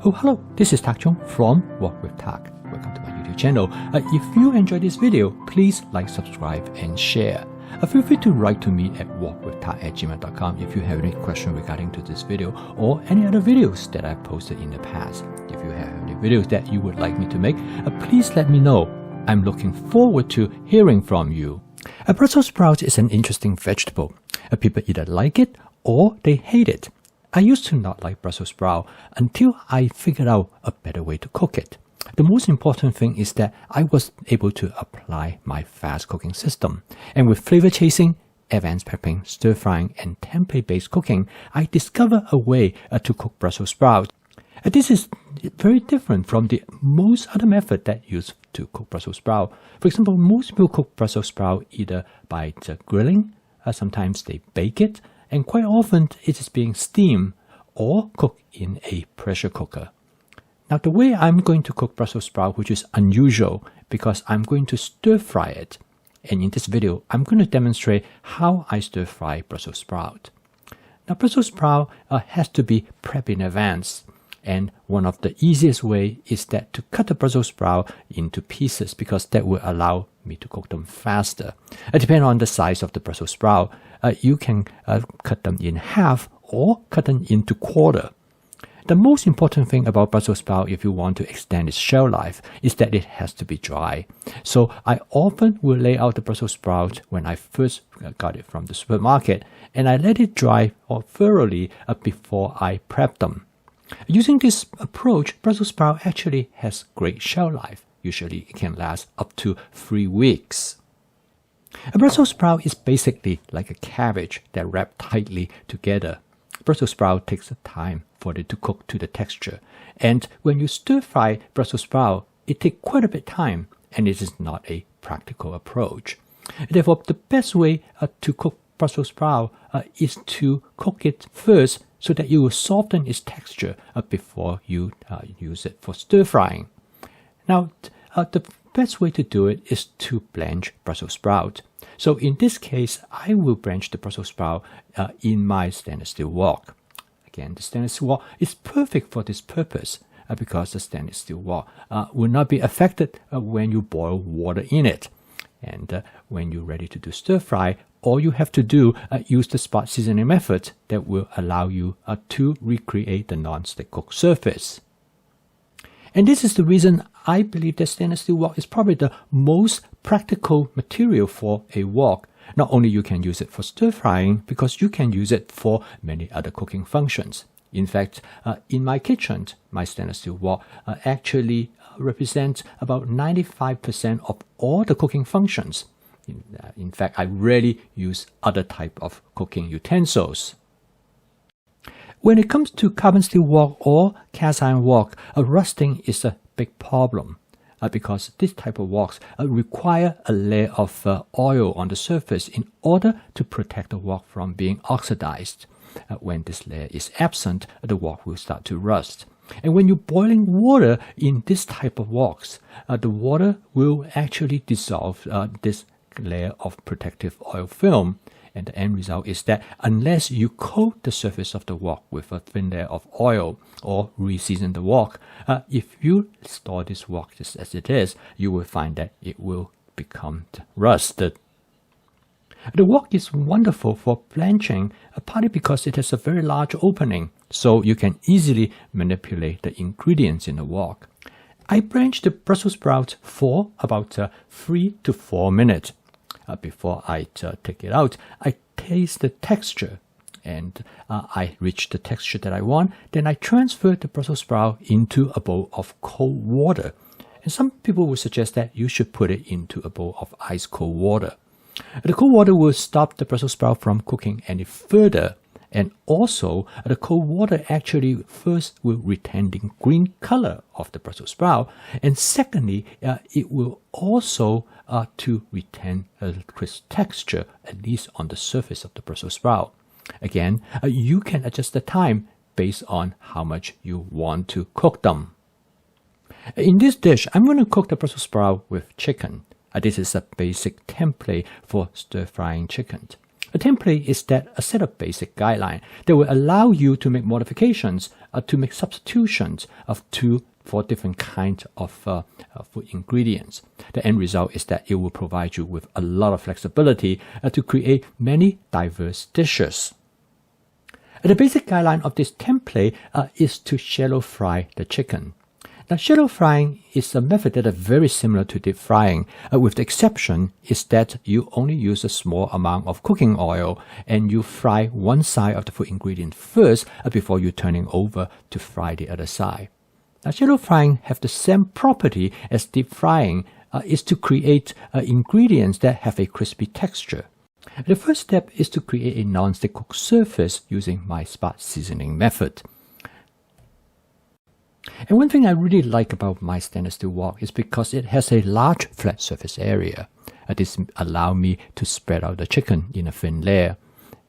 Oh, hello, this is Tak Chung from Walk with Tak. Welcome to my YouTube channel. If you enjoyed this video, please like, subscribe, and share. Feel free to write to me at walkwithtak@gmail.com if you have any question regarding to this video or any other videos that I've posted in the past. If you have any videos that you would like me to make, please let me know. I'm looking forward to hearing from you. A Brussels sprout is an interesting vegetable. People either like it or they hate it. I used to not like Brussels sprout until I figured out a better way to cook it. The most important thing is that I was able to apply my fast cooking system. And with flavor chasing, advanced prepping, stir frying, and template-based cooking, I discovered a way to cook Brussels sprout. This is very different from the most other method that used to cook Brussels sprout. For example, most people cook Brussels sprout either by grilling, sometimes they bake it, and quite often it is being steamed or cooked in a pressure cooker. Now the way I'm going to cook Brussels sprout, which is unusual because I'm going to stir fry it. And in this video, I'm going to demonstrate how I stir fry Brussels sprout. Now Brussels sprout has to be prepped in advance. And one of the easiest way is that to cut the Brussels sprout into pieces because that will allow me to cook them faster. Depending on the size of the Brussels sprout, you can cut them in half or cut them into quarter. The most important thing about Brussels sprout if you want to extend its shelf life is that it has to be dry. So I often will lay out the Brussels sprout when I first got it from the supermarket and I let it dry thoroughly before I prep them. Using this approach, Brussels sprout actually has great shelf life. Usually it can last up to 3 weeks. A Brussels sprout is basically like a cabbage that wrapped tightly together. Brussels sprout takes time for it to cook to the texture. And when you stir fry Brussels sprout, it takes quite a bit of time and it is not a practical approach. Therefore, the best way to cook Brussels sprout is to cook it first so that you will soften its texture before you use it for stir frying. Now, the best way to do it is to blanch Brussels sprout. So in this case, I will blanch the Brussels sprout in my stainless steel wok. Again, the stainless steel wok is perfect for this purpose because the stainless steel wok will not be affected when you boil water in it. And when you're ready to do stir fry, all you have to do use the spot seasoning method that will allow you to recreate the non-stick cook surface. And this is the reason I believe that stainless steel wok is probably the most practical material for a wok. Not only you can use it for stir frying, because you can use it for many other cooking functions. In fact, in my kitchen, my stainless steel wok actually represents about 95% of all the cooking functions. In fact, I rarely use other type of cooking utensils. When it comes to carbon steel wok or cast iron wok, rusting is a big problem because this type of woks require a layer of oil on the surface in order to protect the wok from being oxidized. When this layer is absent, the wok will start to rust. And when you're boiling water in this type of woks, the water will actually dissolve this layer of protective oil film. And the end result is that unless you coat the surface of the wok with a thin layer of oil or re-season the wok, if you store this wok just as it is, you will find that it will become rusted. The wok is wonderful for blanching, partly because it has a very large opening, so you can easily manipulate the ingredients in the wok. I blanch the Brussels sprout for about 3 to 4 minutes. Before I take it out, I taste the texture and I reach the texture that I want. Then I transfer the Brussels sprout into a bowl of cold water. And some people will suggest that you should put it into a bowl of ice cold water. The cold water will stop the Brussels sprout from cooking any further. And also, the cold water actually first will retain the green color of the Brussels sprout. And secondly, it will also to retain a crisp texture, at least on the surface of the Brussels sprout. Again, you can adjust the time based on how much you want to cook them. In this dish, I'm going to cook the Brussels sprout with chicken. This is a basic template for stir-frying chicken. A template is a set of basic guidelines that will allow you to make modifications, to make substitutions of 2 for different kinds of food ingredients. The end result is that it will provide you with a lot of flexibility to create many diverse dishes. The basic guideline of this template is to shallow fry the chicken. Now, shallow frying is a method that is very similar to deep frying, with the exception is that you only use a small amount of cooking oil and you fry one side of the food ingredient first before you turning over to fry the other side. Now, shallow frying have the same property as deep frying, is to create ingredients that have a crispy texture. The first step is to create a non-stick cooked surface using my spot seasoning method. And one thing I really like about my stainless steel wok is because it has a large flat surface area. This allows me to spread out the chicken in a thin layer.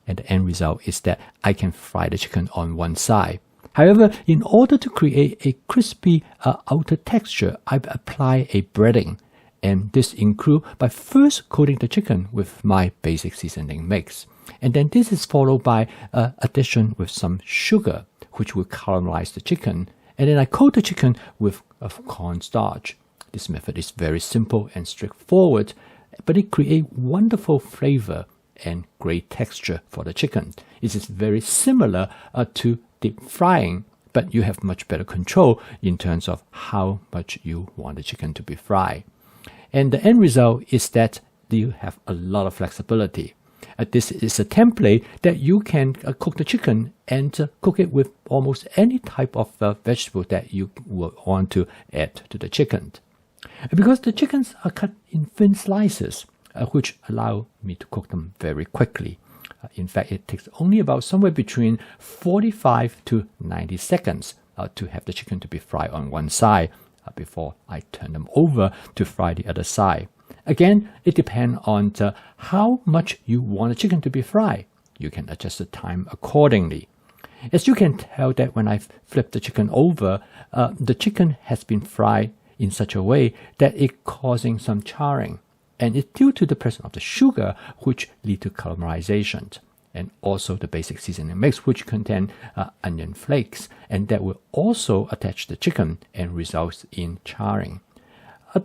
And the end result is that I can fry the chicken on one side. However, in order to create a crispy outer texture, I apply a breading. And this includes by first coating the chicken with my basic seasoning mix. And then this is followed by addition with some sugar, which will caramelize the chicken. And then I coat the chicken with cornstarch. This method is very simple and straightforward, but it creates wonderful flavor and great texture for the chicken. It is very similar to deep frying, but you have much better control in terms of how much you want the chicken to be fried. And the end result is that you have a lot of flexibility. This is a template that you can cook the chicken and cook it with almost any type of vegetable that you would want to add to the chicken. Because the chickens are cut in thin slices, which allow me to cook them very quickly. In fact, it takes only about somewhere between 45 to 90 seconds to have the chicken to be fried on one side before I turn them over to fry the other side. Again, it depends on how much you want the chicken to be fried. You can adjust the time accordingly. As you can tell that when I flip the chicken over, the chicken has been fried in such a way that it's causing some charring. And it's due to the presence of the sugar, which lead to caramelization. And also the basic seasoning mix, which contain onion flakes. And that will also attach the chicken and results in charring.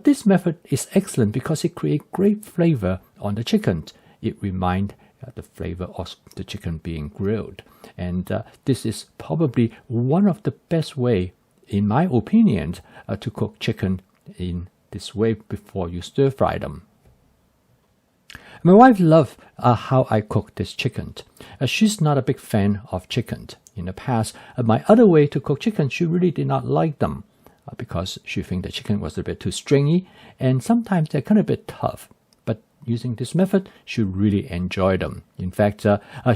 This method is excellent because it creates great flavor on the chicken. It reminds the flavor of the chicken being grilled. And this is probably one of the best way, in my opinion, to cook chicken in this way before you stir fry them. My wife loves how I cook this chicken. She's not a big fan of chicken. In the past, my other way to cook chicken, she really did not like them. Because she thinks the chicken was a bit too stringy and sometimes they're kind of a bit tough. But using this method, she really enjoyed them. In fact,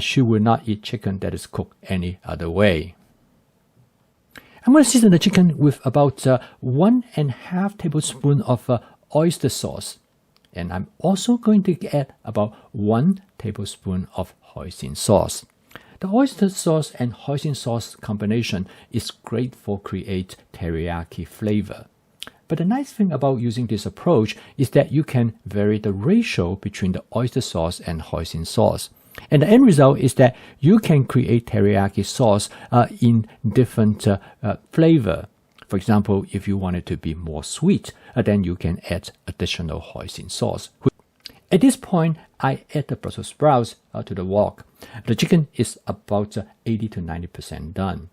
she will not eat chicken that is cooked any other way. I'm going to season the chicken with about 1.5 tablespoons of oyster sauce. And I'm also going to add about 1 tablespoon of hoisin sauce. The oyster sauce and hoisin sauce combination is great for create teriyaki flavor. But the nice thing about using this approach is that you can vary the ratio between the oyster sauce and hoisin sauce. And the end result is that you can create teriyaki sauce in different flavor. For example, if you want it to be more sweet, then you can add additional hoisin sauce. At this point, I add the Brussels sprouts to the wok. The chicken is about 80 to 90% done.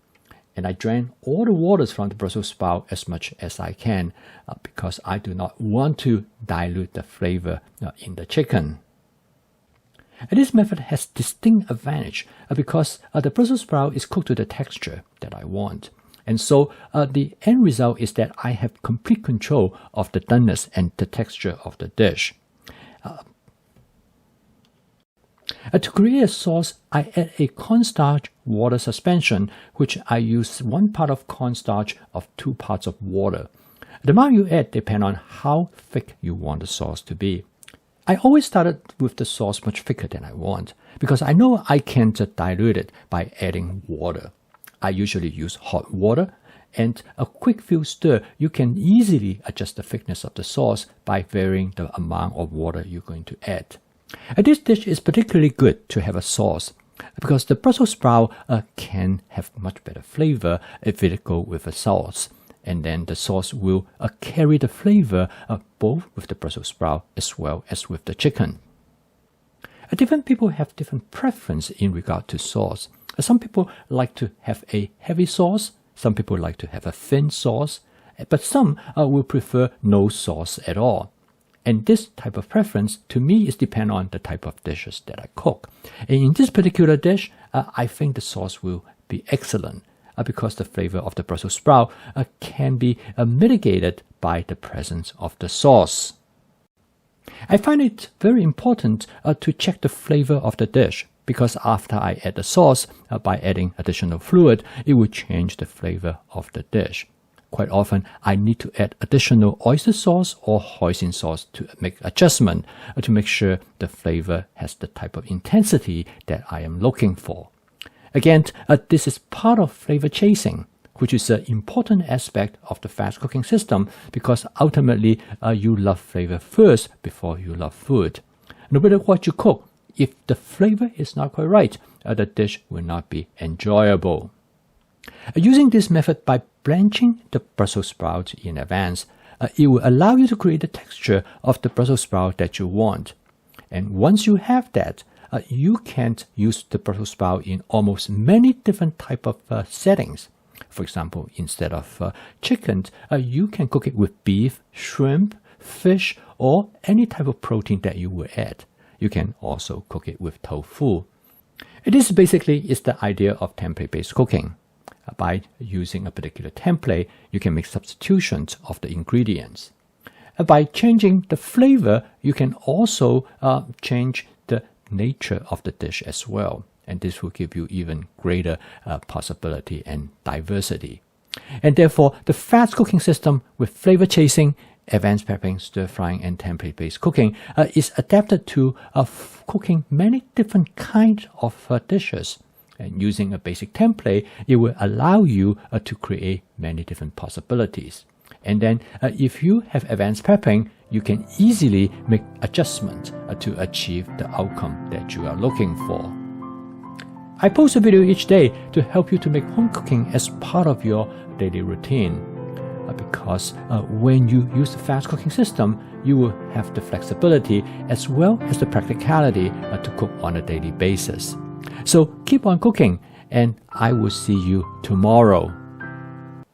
And I drain all the waters from the Brussels sprout as much as I can because I do not want to dilute the flavor in the chicken. And this method has distinct advantage because the Brussels sprout is cooked to the texture that I want. And so the end result is that I have complete control of the doneness and the texture of the dish. To create a sauce, I add a cornstarch water suspension, which I use 1 part of cornstarch of 2 parts of water. The amount you add depends on how thick you want the sauce to be. I always started with the sauce much thicker than I want, because I know I can't dilute it by adding water. I usually use hot water, and a quick few stir, you can easily adjust the thickness of the sauce by varying the amount of water you're going to add. This dish is particularly good to have a sauce because the Brussels sprout can have much better flavor if it goes with a sauce. And then the sauce will carry the flavor both with the Brussels sprout as well as with the chicken. Different people have different preference in regard to sauce. Some people like to have a heavy sauce, some people like to have a thin sauce, but some will prefer no sauce at all. And this type of preference to me is depend on the type of dishes that I cook. And in this particular dish, I think the sauce will be excellent because the flavor of the Brussels sprout can be mitigated by the presence of the sauce. I find it very important to check the flavor of the dish because after I add the sauce, by adding additional fluid, it will change the flavor of the dish. Quite often, I need to add additional oyster sauce or hoisin sauce to make adjustment to make sure the flavor has the type of intensity that I am looking for. Again, this is part of flavor chasing, which is an important aspect of the fast cooking system because ultimately you love flavor first before you love food. No matter what you cook, if the flavor is not quite right, the dish will not be enjoyable. Using this method by blanching the Brussels sprout in advance, it will allow you to create the texture of the Brussels sprout that you want. And once you have that, you can use the Brussels sprout in almost many different type of settings. For example, instead of chicken, you can cook it with beef, shrimp, fish, or any type of protein that you will add. You can also cook it with tofu. This basically is the idea of template-based cooking. By using a particular template, you can make substitutions of the ingredients. By changing the flavor, you can also change the nature of the dish as well. And this will give you even greater possibility and diversity. And therefore, the fast cooking system with flavor chasing, advanced prepping, stir frying, and template-based cooking is adapted to cooking many different kinds of dishes. And using a basic template, it will allow you to create many different possibilities. And then if you have advanced prepping, you can easily make adjustments to achieve the outcome that you are looking for. I post a video each day to help you to make home cooking as part of your daily routine. Because when you use the fast cooking system, you will have the flexibility as well as the practicality to cook on a daily basis. So keep on cooking, and I will see you tomorrow.